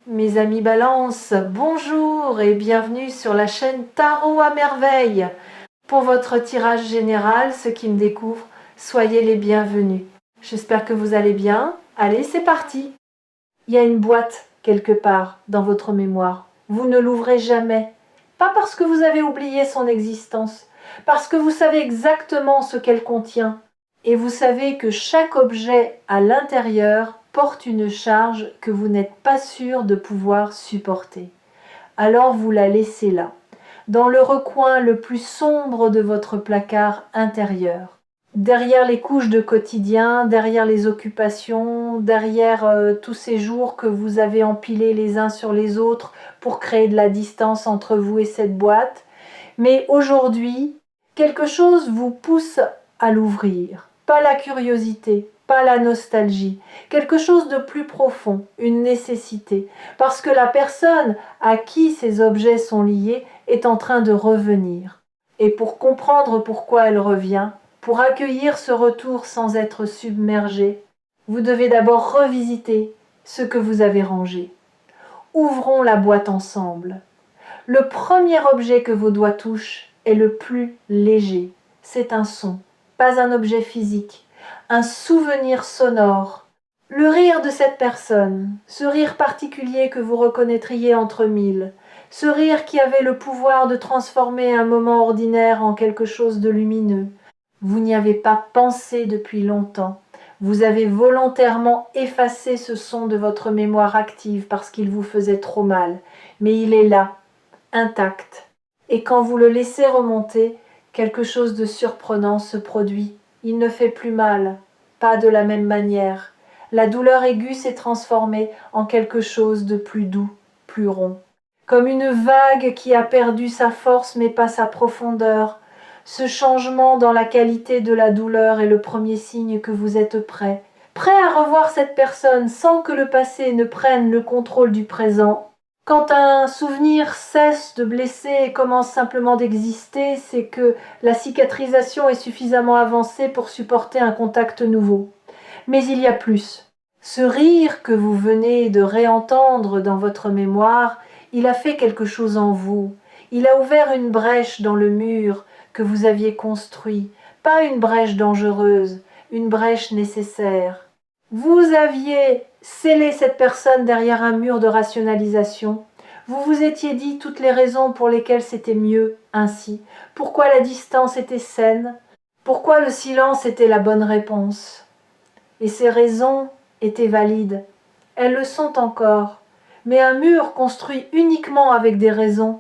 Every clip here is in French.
Mes amis Balance, bonjour et bienvenue sur la chaîne Tarot à merveille. Pour votre tirage général, ceux qui me découvrent, soyez les bienvenus. J'espère que vous allez bien. Allez, c'est parti. Il y a une boîte quelque part dans votre mémoire. Vous ne l'ouvrez jamais. Pas parce que vous avez oublié son existence, parce que vous savez exactement ce qu'elle contient. Et vous savez que chaque objet à l'intérieur porte une charge que vous n'êtes pas sûr de pouvoir supporter. Alors vous la laissez là, dans le recoin le plus sombre de votre placard intérieur. Derrière les couches de quotidien, derrière les occupations, derrière tous ces jours que vous avez empilés les uns sur les autres pour créer de la distance entre vous et cette boîte. Mais aujourd'hui, quelque chose vous pousse à l'ouvrir. Pas la curiosité, pas la nostalgie, quelque chose de plus profond, une nécessité, parce que la personne à qui ces objets sont liés est en train de revenir. Et pour comprendre pourquoi elle revient, pour accueillir ce retour sans être submergé, vous devez d'abord revisiter ce que vous avez rangé. Ouvrons la boîte ensemble. Le premier objet que vos doigts touchent est le plus léger. C'est un son, pas un objet physique, un souvenir sonore. Le rire de cette personne, ce rire particulier que vous reconnaîtriez entre mille, ce rire qui avait le pouvoir de transformer un moment ordinaire en quelque chose de lumineux. Vous n'y avez pas pensé depuis longtemps. Vous avez volontairement effacé ce son de votre mémoire active parce qu'il vous faisait trop mal. Mais il est là, intact. Et quand vous le laissez remonter, quelque chose de surprenant se produit. Il ne fait plus mal, pas de la même manière. La douleur aiguë s'est transformée en quelque chose de plus doux, plus rond. Comme une vague qui a perdu sa force mais pas sa profondeur. Ce changement dans la qualité de la douleur est le premier signe que vous êtes prêt. Prêt à revoir cette personne sans que le passé ne prenne le contrôle du présent. Quand un souvenir cesse de blesser et commence simplement d'exister, c'est que la cicatrisation est suffisamment avancée pour supporter un contact nouveau. Mais il y a plus. Ce rire que vous venez de réentendre dans votre mémoire, il a fait quelque chose en vous. Il a ouvert une brèche dans le mur que vous aviez construit. Pas une brèche dangereuse, une brèche nécessaire. Vous aviez scellé cette personne derrière un mur de rationalisation. Vous vous étiez dit toutes les raisons pour lesquelles c'était mieux ainsi. Pourquoi la distance était saine. Pourquoi le silence était la bonne réponse. Et ces raisons étaient valides. Elles le sont encore. Mais un mur construit uniquement avec des raisons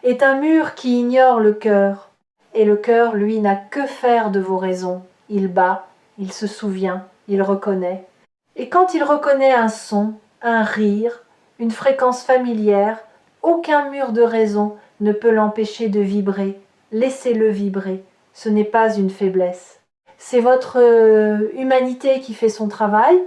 est un mur qui ignore le cœur. Et le cœur, lui, n'a que faire de vos raisons. Il bat, il se souvient, il reconnaît. Et quand il reconnaît un son, un rire, une fréquence familière, aucun mur de raison ne peut l'empêcher de vibrer. Laissez-le vibrer. Ce n'est pas une faiblesse. C'est votre humanité qui fait son travail.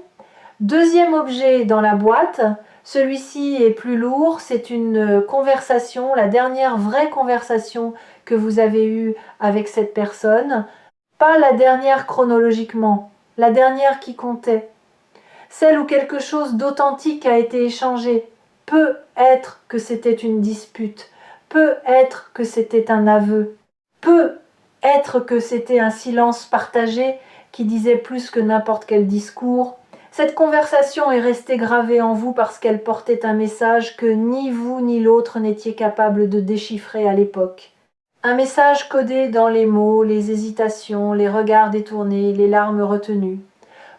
Deuxième objet dans la boîte, celui-ci est plus lourd, c'est une conversation, la dernière vraie conversation que vous avez eue avec cette personne. Pas la dernière chronologiquement, la dernière qui comptait. Celle où quelque chose d'authentique a été échangé. Peut être que c'était une dispute, peut être que c'était un aveu, peut être que c'était un silence partagé qui disait plus que n'importe quel discours. Cette conversation est restée gravée en vous parce qu'elle portait un message que ni vous ni l'autre n'étiez capable de déchiffrer à l'époque. Un message codé dans les mots, les hésitations, les regards détournés, les larmes retenues.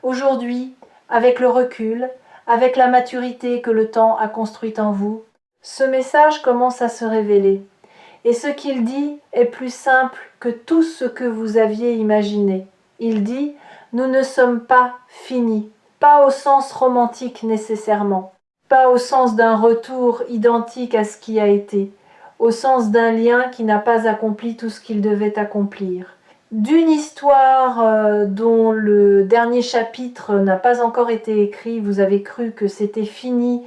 Aujourd'hui, avec le recul, avec la maturité que le temps a construite en vous, ce message commence à se révéler. Et ce qu'il dit est plus simple que tout ce que vous aviez imaginé. Il dit « Nous ne sommes pas finis ». Pas au sens romantique nécessairement, pas au sens d'un retour identique à ce qui a été, au sens d'un lien qui n'a pas accompli tout ce qu'il devait accomplir. D'une histoire dont le dernier chapitre n'a pas encore été écrit, vous avez cru que c'était fini,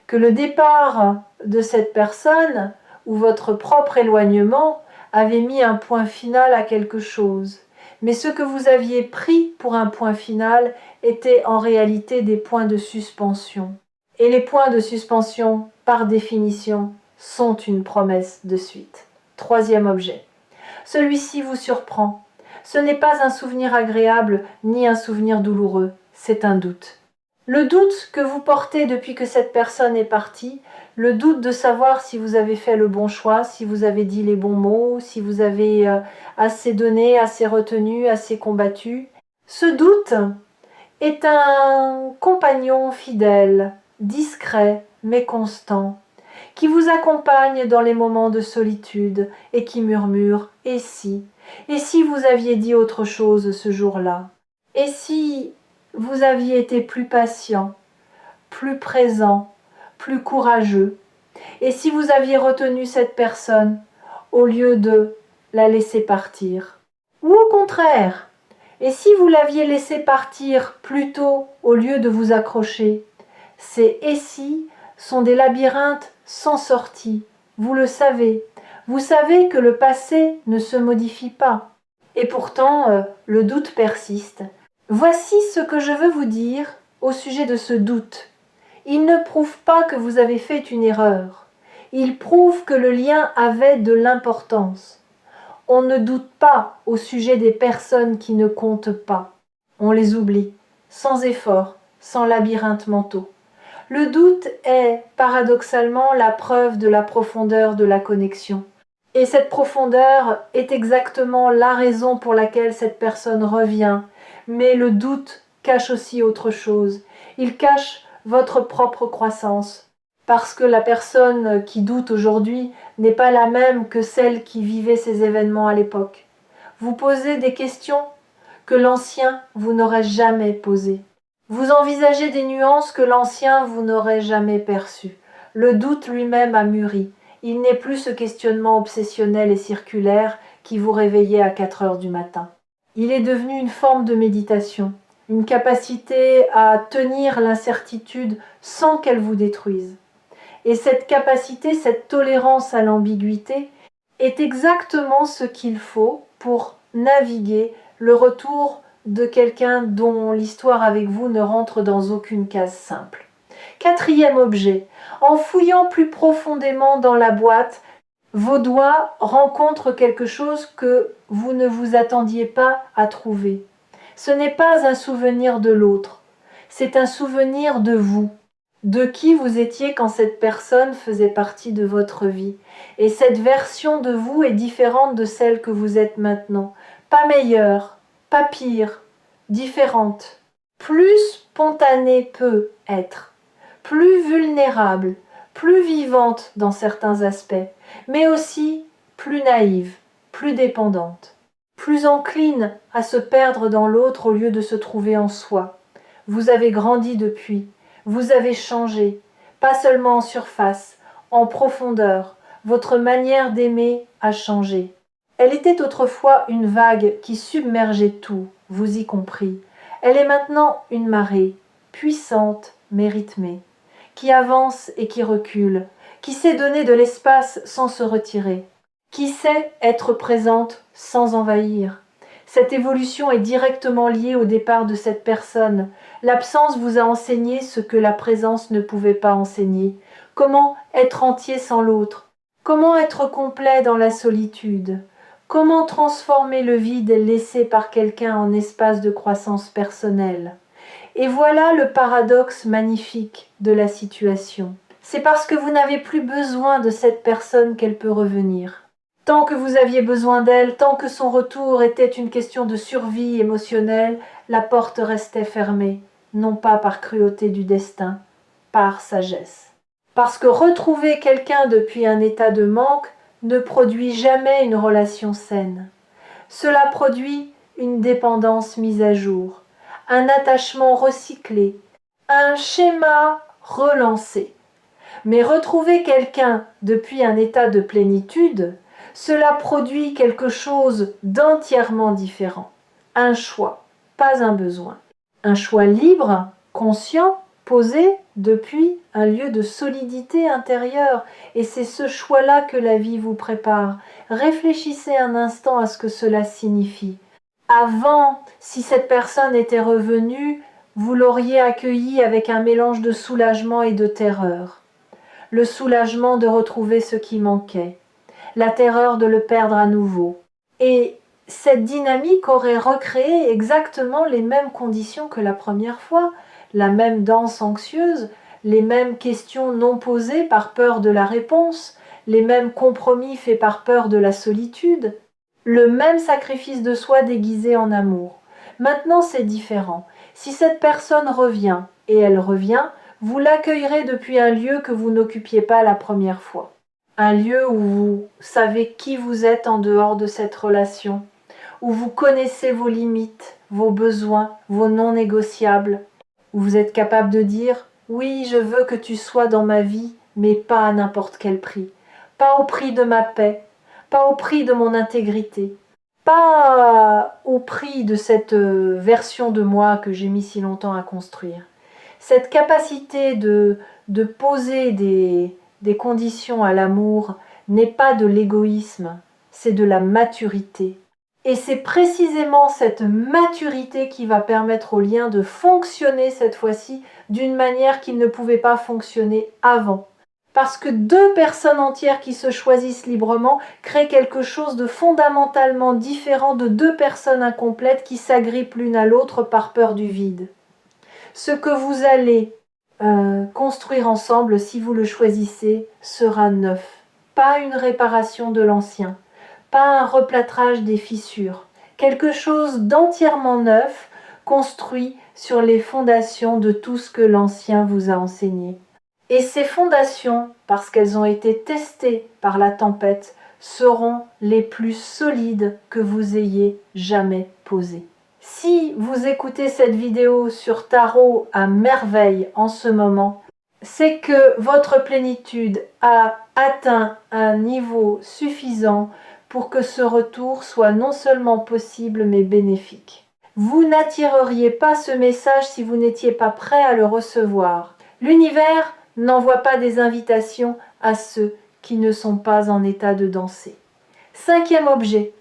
que le départ de cette personne ou votre propre éloignement avait mis un point final à quelque chose. Mais ce que vous aviez pris pour un point final étaient en réalité des points de suspension. Et les points de suspension, par définition, sont une promesse de suite. Troisième objet. Celui-ci vous surprend. Ce n'est pas un souvenir agréable ni un souvenir douloureux, c'est un doute. Le doute que vous portez depuis que cette personne est partie, le doute de savoir si vous avez fait le bon choix, si vous avez dit les bons mots, si vous avez assez donné, assez retenu, assez combattu. Ce doute est un compagnon fidèle, discret mais constant, qui vous accompagne dans les moments de solitude et qui murmure « et si vous aviez dit autre chose ce jour-là? Et si vous aviez été plus patient, plus présent, plus courageux? Et si vous aviez retenu cette personne au lieu de la laisser partir? Ou au contraire, et si vous l'aviez laissée partir plus tôt au lieu de vous accrocher? Ces « et si » sont des labyrinthes sans sortie. Vous le savez. Vous savez que le passé ne se modifie pas. Et pourtant, le doute persiste. Voici ce que je veux vous dire au sujet de ce doute. Il ne prouve pas que vous avez fait une erreur. Il prouve que le lien avait de l'importance. On ne doute pas au sujet des personnes qui ne comptent pas. On les oublie, sans effort, sans labyrinthes mentaux. Le doute est, paradoxalement, la preuve de la profondeur de la connexion. Et cette profondeur est exactement la raison pour laquelle cette personne revient. Mais le doute cache aussi autre chose. Il cache votre propre croissance. Parce que la personne qui doute aujourd'hui n'est pas la même que celle qui vivait ces événements à l'époque. Vous posez des questions que l'ancien vous n'aurait jamais posées. Vous envisagez des nuances que l'ancien vous n'aurait jamais perçues. Le doute lui-même a mûri. Il n'est plus ce questionnement obsessionnel et circulaire qui vous réveillait à 4 heures du matin. Il est devenu une forme de méditation, une capacité à tenir l'incertitude sans qu'elle vous détruise. Et cette capacité, cette tolérance à l'ambiguïté est exactement ce qu'il faut pour naviguer le retour de quelqu'un dont l'histoire avec vous ne rentre dans aucune case simple. Quatrième objet, en fouillant plus profondément dans la boîte, vos doigts rencontrent quelque chose que vous ne vous attendiez pas à trouver. Ce n'est pas un souvenir de l'autre, c'est un souvenir de vous, de qui vous étiez quand cette personne faisait partie de votre vie. Et cette version de vous est différente de celle que vous êtes maintenant. Pas meilleure, pas pire, différente. Plus spontanée peut être, plus vulnérable, plus vivante dans certains aspects, mais aussi plus naïve, plus dépendante, plus encline à se perdre dans l'autre au lieu de se trouver en soi. Vous avez grandi depuis, vous avez changé, pas seulement en surface, en profondeur, votre manière d'aimer a changé. Elle était autrefois une vague qui submergeait tout, vous y compris. Elle est maintenant une marée, puissante mais rythmée, qui avance et qui recule, qui sait donner de l'espace sans se retirer, qui sait être présente sans envahir. Cette évolution est directement liée au départ de cette personne. L'absence vous a enseigné ce que la présence ne pouvait pas enseigner. Comment être entier sans l'autre? Comment être complet dans la solitude? Comment transformer le vide laissé par quelqu'un en espace de croissance personnelle? Et voilà le paradoxe magnifique de la situation. C'est parce que vous n'avez plus besoin de cette personne qu'elle peut revenir. Tant que vous aviez besoin d'elle, tant que son retour était une question de survie émotionnelle, la porte restait fermée, non pas par cruauté du destin, par sagesse. Parce que retrouver quelqu'un depuis un état de manque ne produit jamais une relation saine. Cela produit une dépendance mise à jour, un attachement recyclé, un schéma relancé. Mais retrouver quelqu'un depuis un état de plénitude, cela produit quelque chose d'entièrement différent. Un choix, pas un besoin. Un choix libre, conscient, posé depuis un lieu de solidité intérieure. Et c'est ce choix-là que la vie vous prépare. Réfléchissez un instant à ce que cela signifie. Avant, si cette personne était revenue, vous l'auriez accueilli avec un mélange de soulagement et de terreur. Le soulagement de retrouver ce qui manquait, la terreur de le perdre à nouveau. Et cette dynamique aurait recréé exactement les mêmes conditions que la première fois, la même danse anxieuse, les mêmes questions non posées par peur de la réponse, les mêmes compromis faits par peur de la solitude, le même sacrifice de soi déguisé en amour. Maintenant, c'est différent. Si cette personne revient, et elle revient, vous l'accueillerez depuis un lieu que vous n'occupiez pas la première fois. Un lieu où vous savez qui vous êtes en dehors de cette relation, où vous connaissez vos limites, vos besoins, vos non négociables, où vous êtes capable de dire « Oui, je veux que tu sois dans ma vie, mais pas à n'importe quel prix. Pas au prix de ma paix, pas au prix de mon intégrité, pas au prix de cette version de moi que j'ai mis si longtemps à construire. » Cette capacité de poser des conditions à l'amour n'est pas de l'égoïsme, c'est de la maturité. Et c'est précisément cette maturité qui va permettre au lien de fonctionner cette fois-ci d'une manière qu'il ne pouvait pas fonctionner avant. Parce que deux personnes entières qui se choisissent librement créent quelque chose de fondamentalement différent de deux personnes incomplètes qui s'agrippent l'une à l'autre par peur du vide. Ce que vous allez construire ensemble, si vous le choisissez, sera neuf. Pas une réparation de l'ancien, pas un replâtrage des fissures. Quelque chose d'entièrement neuf, construit sur les fondations de tout ce que l'ancien vous a enseigné. Et ces fondations, parce qu'elles ont été testées par la tempête, seront les plus solides que vous ayez jamais posées. Si vous écoutez cette vidéo sur Tarot à merveille en ce moment, c'est que votre plénitude a atteint un niveau suffisant pour que ce retour soit non seulement possible mais bénéfique. Vous n'attireriez pas ce message si vous n'étiez pas prêt à le recevoir. L'univers n'envoie pas des invitations à ceux qui ne sont pas en état de danser. Cinquième objet.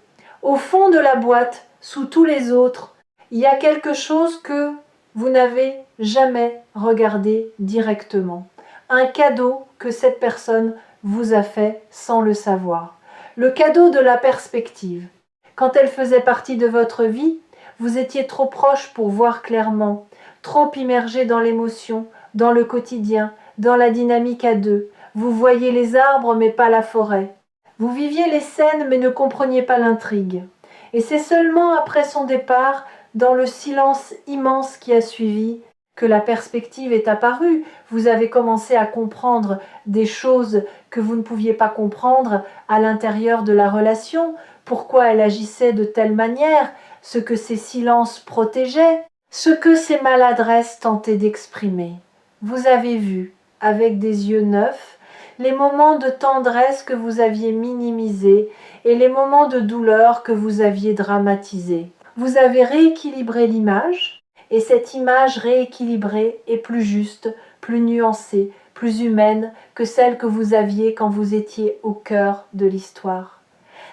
Au fond de la boîte, sous tous les autres, il y a quelque chose que vous n'avez jamais regardé directement. Un cadeau que cette personne vous a fait sans le savoir. Le cadeau de la perspective. Quand elle faisait partie de votre vie, vous étiez trop proche pour voir clairement, trop immergé dans l'émotion, dans le quotidien, dans la dynamique à deux. Vous voyiez les arbres mais pas la forêt. Vous viviez les scènes mais ne compreniez pas l'intrigue. Et c'est seulement après son départ, dans le silence immense qui a suivi, que la perspective est apparue. Vous avez commencé à comprendre des choses que vous ne pouviez pas comprendre à l'intérieur de la relation, pourquoi elle agissait de telle manière, ce que ces silences protégeaient, ce que ces maladresses tentaient d'exprimer. Vous avez vu, avec des yeux neufs, les moments de tendresse que vous aviez minimisés et les moments de douleur que vous aviez dramatisés. Vous avez rééquilibré l'image, et cette image rééquilibrée est plus juste, plus nuancée, plus humaine que celle que vous aviez quand vous étiez au cœur de l'histoire.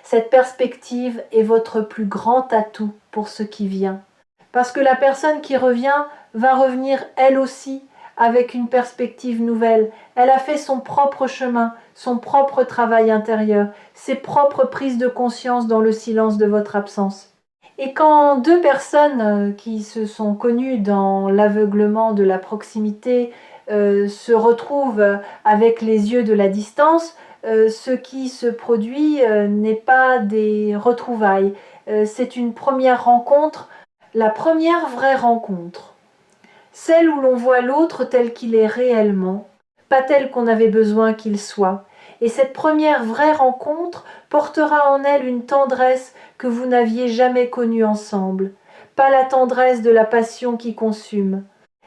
Cette perspective est votre plus grand atout pour ce qui vient. Parce que la personne qui revient va revenir elle aussi avec une perspective nouvelle. Elle a fait son propre chemin, son propre travail intérieur, ses propres prises de conscience dans le silence de votre absence. Et quand deux personnes qui se sont connues dans l'aveuglement de la proximité se retrouvent avec les yeux de la distance, ce qui se produit n'est pas des retrouvailles. C'est une première rencontre, la première vraie rencontre. Celle où l'on voit l'autre tel qu'il est réellement, pas tel qu'on avait besoin qu'il soit. Et cette première vraie rencontre portera en elle une tendresse que vous n'aviez jamais connue ensemble. Pas la tendresse de la passion qui consume.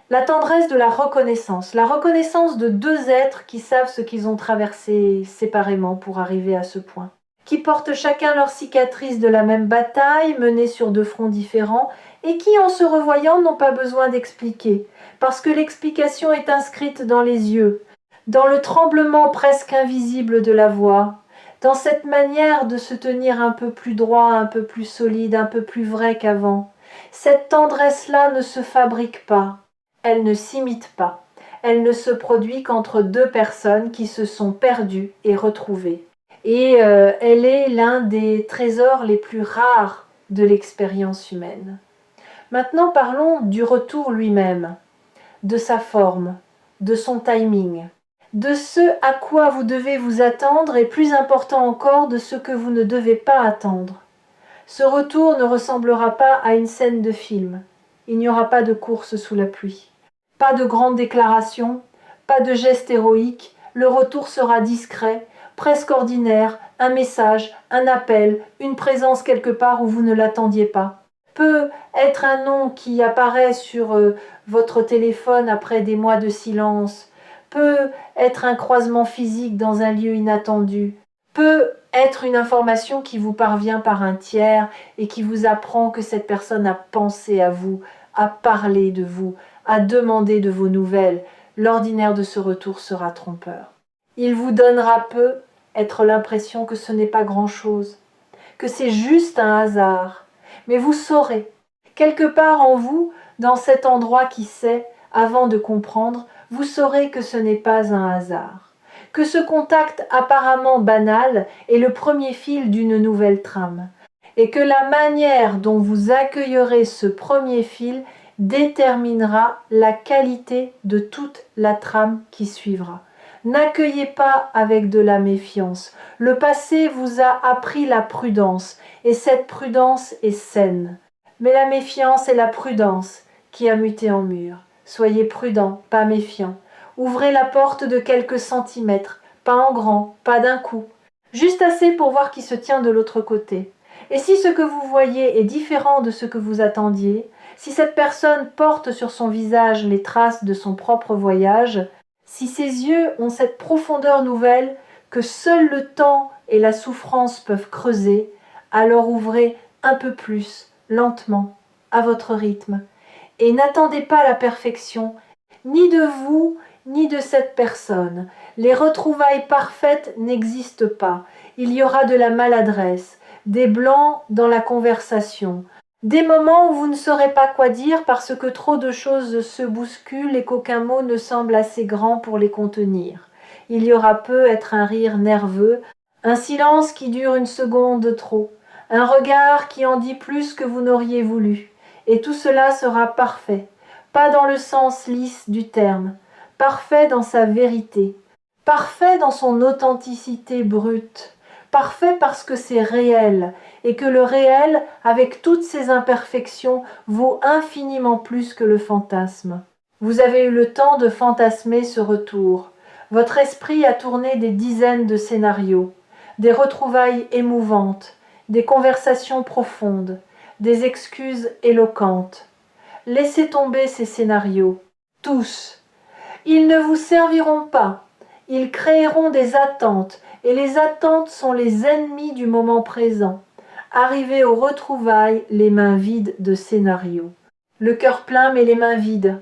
La tendresse de la reconnaissance de deux êtres qui savent ce qu'ils ont traversé séparément pour arriver à ce point. Qui portent chacun leur cicatrice de la même bataille, menée sur deux fronts différents, et qui, en se revoyant, n'ont pas besoin d'expliquer, parce que l'explication est inscrite dans les yeux, dans le tremblement presque invisible de la voix, dans cette manière de se tenir un peu plus droit, un peu plus solide, un peu plus vrai qu'avant. Cette tendresse-là ne se fabrique pas, elle ne s'imite pas. Elle ne se produit qu'entre deux personnes qui se sont perdues et retrouvées. Et elle est l'un des trésors les plus rares de l'expérience humaine. Maintenant parlons du retour lui-même, de sa forme, de son timing, de ce à quoi vous devez vous attendre et plus important encore de ce que vous ne devez pas attendre. Ce retour ne ressemblera pas à une scène de film. Il n'y aura pas de course sous la pluie, pas de grandes déclarations, pas de gestes héroïques. Le retour sera discret, presque ordinaire, un message, un appel, une présence quelque part où vous ne l'attendiez pas. Peut être un nom qui apparaît sur votre téléphone après des mois de silence, peut être un croisement physique dans un lieu inattendu, peut être une information qui vous parvient par un tiers et qui vous apprend que cette personne a pensé à vous, a parlé de vous, a demandé de vos nouvelles. L'ordinaire de ce retour sera trompeur. Il vous donnera peut être l'impression que ce n'est pas grand-chose, que c'est juste un hasard. Mais vous saurez, quelque part en vous, dans cet endroit qui sait, avant de comprendre, vous saurez que ce n'est pas un hasard, que ce contact apparemment banal est le premier fil d'une nouvelle trame, et que la manière dont vous accueillerez ce premier fil déterminera la qualité de toute la trame qui suivra. N'accueillez pas avec de la méfiance. Le passé vous a appris la prudence, et cette prudence est saine. Mais la méfiance est la prudence qui a muté en mur. Soyez prudent, pas méfiant. Ouvrez la porte de quelques centimètres, pas en grand, pas d'un coup. Juste assez pour voir qui se tient de l'autre côté. Et si ce que vous voyez est différent de ce que vous attendiez, si cette personne porte sur son visage les traces de son propre voyage, si ses yeux ont cette profondeur nouvelle que seul le temps et la souffrance peuvent creuser, alors ouvrez un peu plus, lentement, à votre rythme. Et n'attendez pas la perfection, ni de vous, ni de cette personne. Les retrouvailles parfaites n'existent pas. Il y aura de la maladresse, des blancs dans la conversation, des moments où vous ne saurez pas quoi dire parce que trop de choses se bousculent et qu'aucun mot ne semble assez grand pour les contenir. Il y aura peut-être un rire nerveux, un silence qui dure une seconde trop, un regard qui en dit plus que vous n'auriez voulu. Et tout cela sera parfait, pas dans le sens lisse du terme, parfait dans sa vérité, parfait dans son authenticité brute, parfait parce que c'est réel, et que le réel, avec toutes ses imperfections, vaut infiniment plus que le fantasme. Vous avez eu le temps de fantasmer ce retour. Votre esprit a tourné des dizaines de scénarios, des retrouvailles émouvantes, des conversations profondes, des excuses éloquentes. Laissez tomber ces scénarios, tous. Ils ne vous serviront pas. Ils créeront des attentes, et les attentes sont les ennemis du moment présent. Arrivez aux retrouvailles les mains vides de scénarios. Le cœur plein mais les mains vides.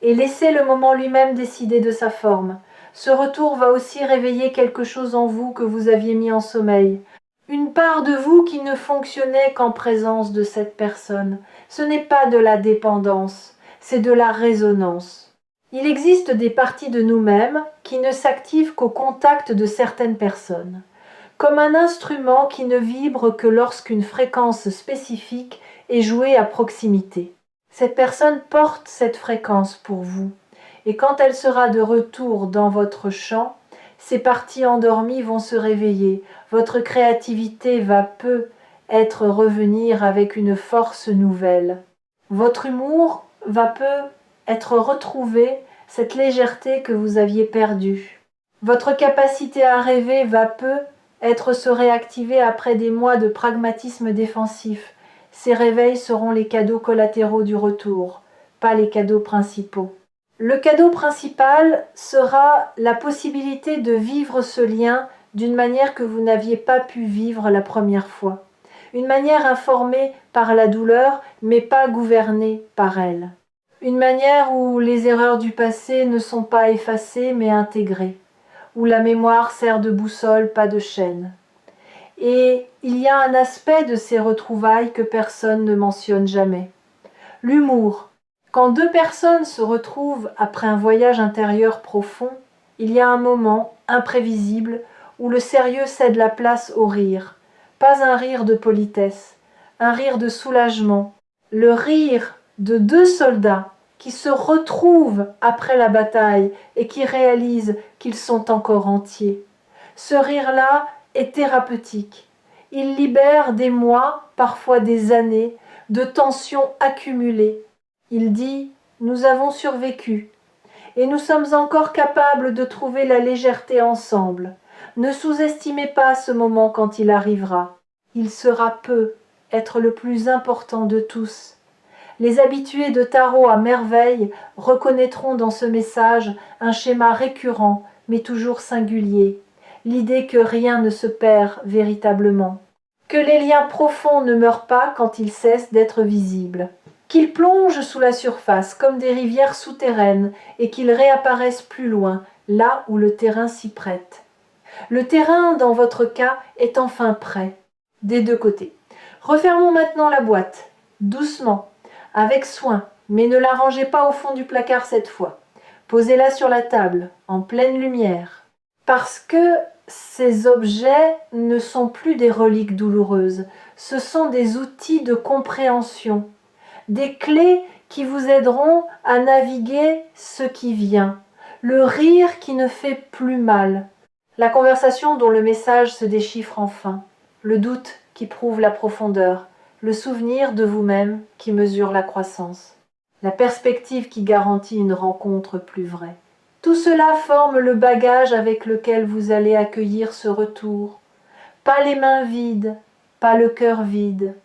Et laissez le moment lui-même décider de sa forme. Ce retour va aussi réveiller quelque chose en vous que vous aviez mis en sommeil. Une part de vous qui ne fonctionnait qu'en présence de cette personne. Ce n'est pas de la dépendance, c'est de la résonance. Il existe des parties de nous-mêmes qui ne s'activent qu'au contact de certaines personnes, comme un instrument qui ne vibre que lorsqu'une fréquence spécifique est jouée à proximité. Cette personne porte cette fréquence pour vous, et quand elle sera de retour dans votre champ, ces parties endormies vont se réveiller, votre créativité va peu être revenir avec une force nouvelle. Votre humour va peu être retrouvé, cette légèreté que vous aviez perdue. Votre capacité à rêver va peu être se réactiver après des mois de pragmatisme défensif. Ces réveils seront les cadeaux collatéraux du retour, pas les cadeaux principaux. Le cadeau principal sera la possibilité de vivre ce lien d'une manière que vous n'aviez pas pu vivre la première fois. Une manière informée par la douleur, mais pas gouvernée par elle. Une manière où les erreurs du passé ne sont pas effacées, mais intégrées. Où la mémoire sert de boussole, pas de chaîne. Et il y a un aspect de ces retrouvailles que personne ne mentionne jamais. L'humour. Quand deux personnes se retrouvent après un voyage intérieur profond, il y a un moment imprévisible où le sérieux cède la place au rire. Pas un rire de politesse, un rire de soulagement. Le rire de deux soldats qui se retrouvent après la bataille et qui réalisent qu'ils sont encore entiers. Ce rire-là est thérapeutique. Il libère des mois, parfois des années, de tensions accumulées. Il dit « Nous avons survécu et nous sommes encore capables de trouver la légèreté ensemble. Ne sous-estimez pas ce moment quand il arrivera. Il sera peu, être le plus important de tous. » Les habitués de tarot à merveille reconnaîtront dans ce message un schéma récurrent, mais toujours singulier. L'idée que rien ne se perd véritablement. Que les liens profonds ne meurent pas quand ils cessent d'être visibles. Qu'ils plongent sous la surface comme des rivières souterraines et qu'ils réapparaissent plus loin, là où le terrain s'y prête. Le terrain, dans votre cas, est enfin prêt, des deux côtés. Refermons maintenant la boîte, doucement, avec soin, mais ne la rangez pas au fond du placard cette fois. Posez-la sur la table, en pleine lumière. Parce que ces objets ne sont plus des reliques douloureuses, ce sont des outils de compréhension, des clés qui vous aideront à naviguer ce qui vient, le rire qui ne fait plus mal, la conversation dont le message se déchiffre enfin, le doute qui prouve la profondeur, le souvenir de vous-même qui mesure la croissance, la perspective qui garantit une rencontre plus vraie. Tout cela forme le bagage avec lequel vous allez accueillir ce retour. Pas les mains vides, pas le cœur vide.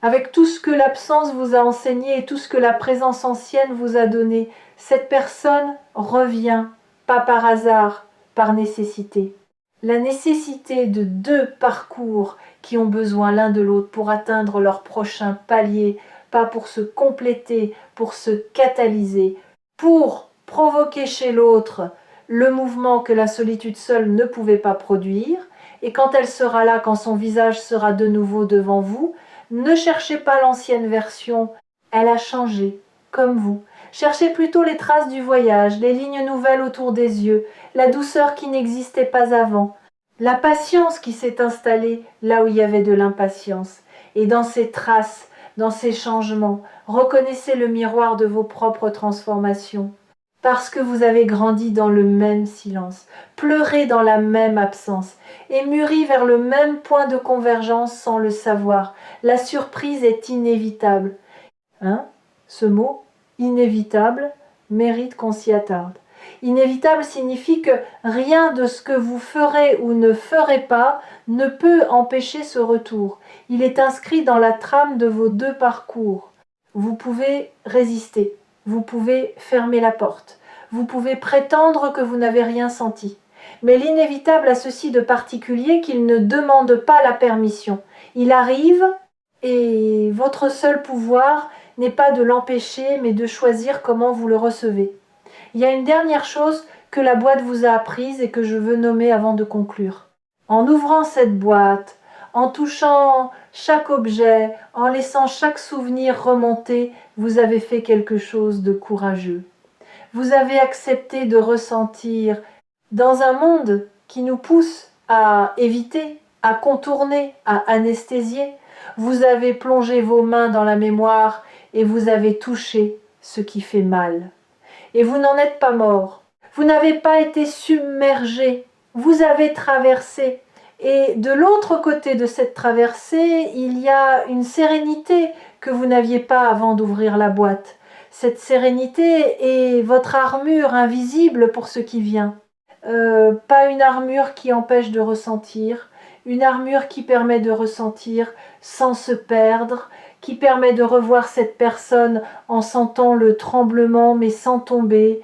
Avec tout ce que l'absence vous a enseigné et tout ce que la présence ancienne vous a donné, cette personne revient, pas par hasard, par nécessité. La nécessité de deux parcours qui ont besoin l'un de l'autre pour atteindre leur prochain palier, pas pour se compléter, pour se catalyser, pour provoquer chez l'autre le mouvement que la solitude seule ne pouvait pas produire, et quand elle sera là, quand son visage sera de nouveau devant vous, ne cherchez pas l'ancienne version, elle a changé, comme vous. Cherchez plutôt les traces du voyage, les lignes nouvelles autour des yeux, la douceur qui n'existait pas avant, la patience qui s'est installée là où il y avait de l'impatience. Et dans ces traces, dans ces changements, reconnaissez le miroir de vos propres transformations. Parce que vous avez grandi dans le même silence, pleuré dans la même absence, et mûri vers le même point de convergence sans le savoir. La surprise est inévitable. Ce mot, inévitable, mérite qu'on s'y attarde. Inévitable signifie que rien de ce que vous ferez ou ne ferez pas ne peut empêcher ce retour. Il est inscrit dans la trame de vos deux parcours. Vous pouvez résister, vous pouvez fermer la porte, vous pouvez prétendre que vous n'avez rien senti. Mais l'inévitable a ceci de particulier qu'il ne demande pas la permission. Il arrive et votre seul pouvoir n'est pas de l'empêcher, mais de choisir comment vous le recevez. Il y a une dernière chose que la boîte vous a apprise et que je veux nommer avant de conclure. En ouvrant cette boîte, en touchant chaque objet, en laissant chaque souvenir remonter, vous avez fait quelque chose de courageux. Vous avez accepté de ressentir dans un monde qui nous pousse à éviter, à contourner, à anesthésier. Vous avez plongé vos mains dans la mémoire et vous avez touché ce qui fait mal. Et vous n'en êtes pas mort. Vous n'avez pas été submergé. Vous avez traversé. Et de l'autre côté de cette traversée, il y a une sérénité que vous n'aviez pas avant d'ouvrir la boîte. Cette sérénité est votre armure invisible pour ce qui vient. Pas une armure qui empêche de ressentir, une armure qui permet de ressentir sans se perdre, qui permet de revoir cette personne en sentant le tremblement mais sans tomber,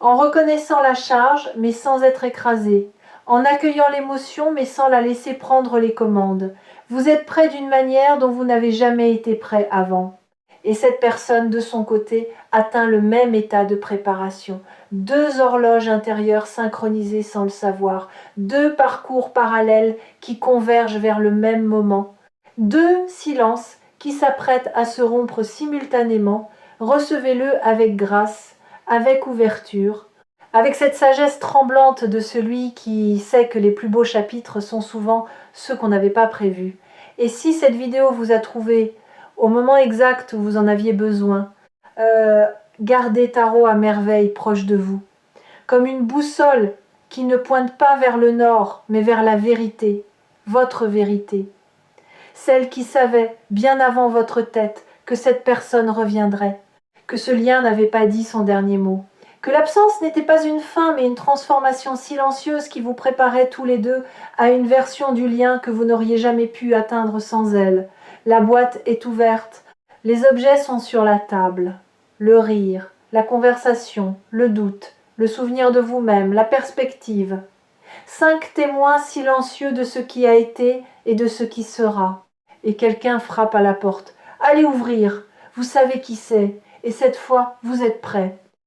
en reconnaissant la charge mais sans être écrasé, en accueillant l'émotion mais sans la laisser prendre les commandes. Vous êtes prêt d'une manière dont vous n'avez jamais été prêt avant. Et cette personne, de son côté, atteint le même état de préparation. Deux horloges intérieures synchronisées sans le savoir, deux parcours parallèles qui convergent vers le même moment, deux silences qui s'apprêtent à se rompre simultanément Recevez-le avec grâce, avec ouverture, avec cette sagesse tremblante de celui qui sait que les plus beaux chapitres sont souvent ceux qu'on n'avait pas prévus. Et si cette vidéo vous a trouvé au moment exact où vous en aviez besoin, gardez Tarot à merveille proche de vous, comme une boussole qui ne pointe pas vers le nord, mais vers la vérité, votre vérité. Celle qui savait, bien avant votre tête, que cette personne reviendrait, que ce lien n'avait pas dit son dernier mot, que l'absence n'était pas une fin, mais une transformation silencieuse qui vous préparait tous les deux à une version du lien que vous n'auriez jamais pu atteindre sans elle. La boîte est ouverte, les objets sont sur la table. Le rire, la conversation, le doute, le souvenir de vous-même, la perspective. 5 témoins silencieux de ce qui a été et de ce qui sera. Et quelqu'un frappe à la porte. Allez ouvrir, vous savez qui c'est, et cette fois, vous êtes prêts.